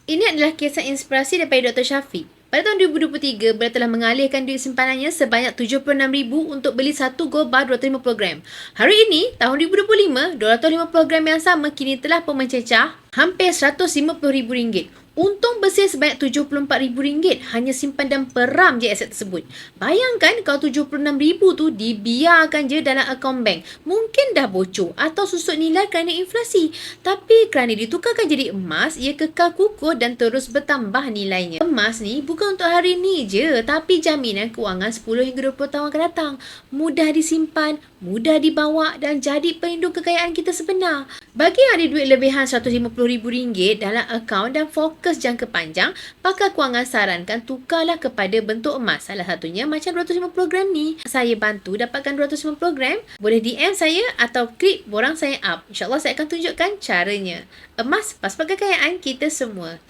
Ini adalah kisah inspirasi daripada Dr. Syafiq. Pada tahun 2023, beliau telah mengalihkan duit simpanannya sebanyak RM76,000 untuk beli satu gold bar 250 gram. Hari ini, tahun 2025, 250 gram yang sama kini telah pun mencecah hampir RM150,000. Untung bersih sebanyak RM74,000 hanya simpan dan peram je aset tersebut. Bayangkan kalau RM76,000 tu dibiarkan je dalam akaun bank. Mungkin dah bocor atau susut nilai kerana inflasi. Tapi kerana ditukarkan jadi emas, ia kekal kukuh dan terus bertambah nilainya. Emas ni bukan untuk hari ni je, tapi jaminan kewangan 10 hingga 20 tahun akan datang. Mudah disimpan, mudah dibawa dan jadi pelindung kekayaan kita sebenar. Bagi yang ada duit lebihan RM150,000 dalam akaun dan fokus jangka panjang, pakar kewangan sarankan tukarlah kepada bentuk emas. Salah satunya macam 250 gram ni. Saya bantu dapatkan 250 gram. Boleh DM saya atau klik borang saya up. InsyaAllah saya akan tunjukkan caranya. Emas, pasport kekayaan kita semua.